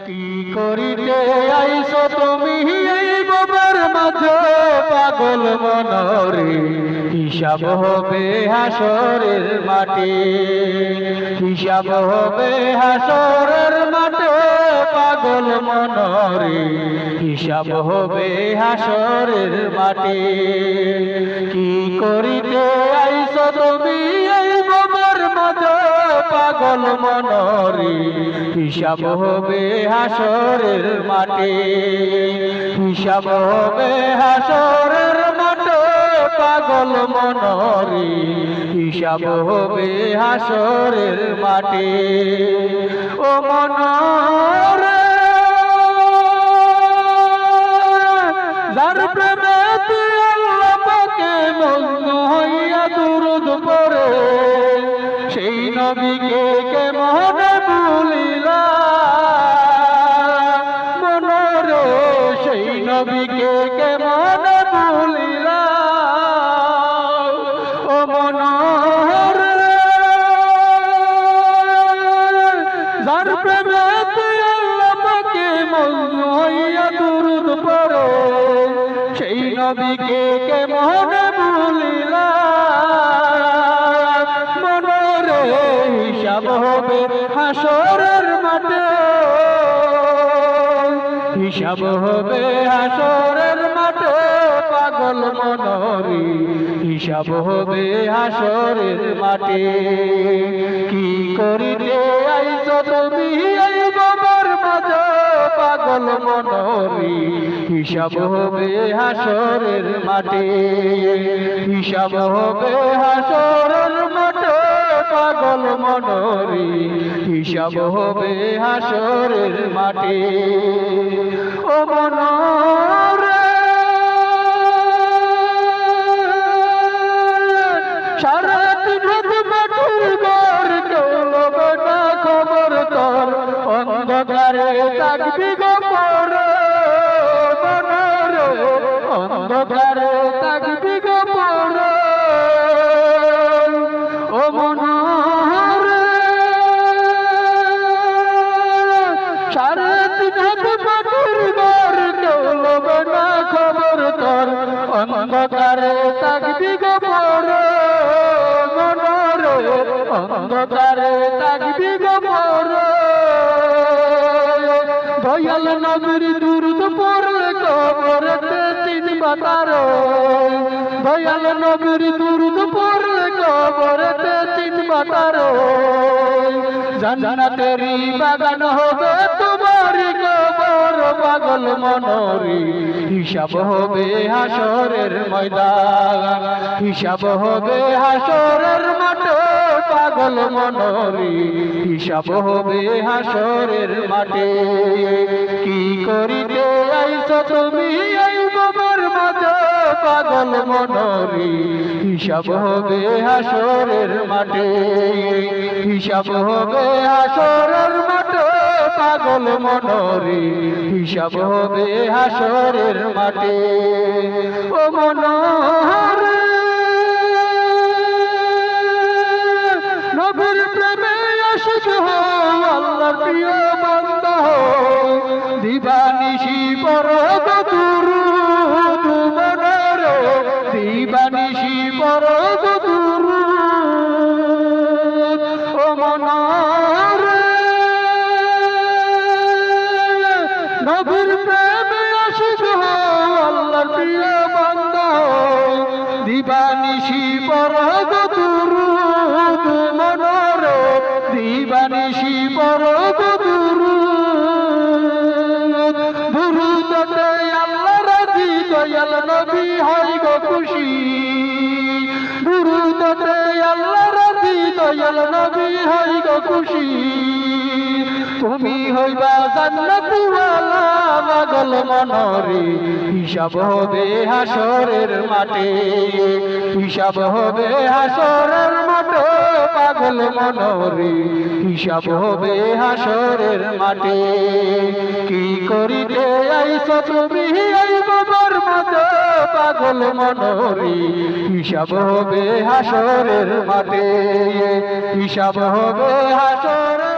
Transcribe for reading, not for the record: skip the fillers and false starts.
কি করিতে আইছো তুমি এই বাবার মাঝে পাগল মনরে, হিসাব হবে হাসরের মাঠে, হিসাব হবে হাসরের মাঠে পাগল মনরে, হিসাব হবে হাসরের মাঠে। কি করিতে আইছো তুমি এই বাবার মাঝে পাগল মনরে, হিসাব হবে হাসরের মাঠে, হিসাব হবে হাসরের মাঠে পাগল মনরে, হিসাব হবে হাসরের মাঠে। ও মনরে যার প্রেমে তুই আল্লাহ পাকে মগ্ন হইয়া দুরূদ পড়ে, সেই নবীকে কেমনে ভুলিলা মনরে, সেই নবীকে কেমনে ভুলিলা। ও মনরে যার প্রেমে তুই আল্লাহ পাকে মগ্ন হইয়া দুরূদ পড়ে, সেই নবীকে কেমনে ভুলিলা মনরে, হিসাব হবে হাসরের মাঠে, হিসাব হবে হাসরের মাঠে পাগল মনরে, হিসাব হবে হাসরের মাঠে। কি করিতে আইছো তুমি এই বাবার মাঝে পাগল মনরে, হিসাব হবে হাসরের মাঠে, হিসাব হবে হাসরের মাঠে পাগল মনরে, হিসাব হবে হাসরের মাঠে। ও মনরে সারা দিন মাটির ঘর কেউ লবে না খবর তোর, অন্ধকারে থাকবি গো পরে মনরে, অন্ধকারে থাকবি গো পরে। ও মনরে সারা দিন মাটির ঘর কেউ লবে না খবর তোর, অন্ধকারে থাকবি গো পরে মনরে, অন্ধকারে থাকবি গো পরে। দয়াল নবীর দুরূদ পড়লে কবরেতে তিন বাতারে, দয়াল নবীর দুরূদ পড়লে কবরেতে তিন বাতারে, জান্নাতেরই বাগান হবে তোমারই কবর পাগল মনরে, হিসাব হবে হাসরের ময়দান, হিসাব হবে হাসরের মাঠে পাগল মনরে, হিসাব হবে হাসরের মাঠে। কি করিতে আইছো তুমি এই বাবার মাঝে পাগল মনরে, হিসাব হবে হাসরের মাঠে, হিসাব হবে হাসরের মাঠে পাগল মনরে, হিসাব হবে হাসরের মাঠে। ও মনরে নবীর প্রেমে আশিক হও, আল্লাহর প্রিয় বান্দা হও, দিবানিশি পড়ো গো দুরূদ মনরে, দিবানিশি পড়ো গো দুরূদ। ও মনরে নবীর প্রেমে আশিক হও, আল্লাহর প্রিয় বান্দা হও, দিবানিশি পড়ো গো দুরূদ মনরে, দিবানিশি পড়ো গো দুরূদ। দুরূদতে আল্লাহ রাজি, দয়াল নবী হয় গো খুশি, দুরূদতে আল্লাহ রাজি, দয়াল নবী হয় গো খুশি। তুমি হইবা জান্নাতওয়ালা পাগল মনরে, হিসাব হবে হাসরের মাঠে, হিসাব হবে হাসরের মাঠে পাগল মনরে, হিসাব হবে হাসরের মাঠে। কি করিতে আইছো তুমি এই বাবার মাঝে পাগল মনরে, হিসাব হবে হাসরের মাঠে, হিসাব হবে হাসরের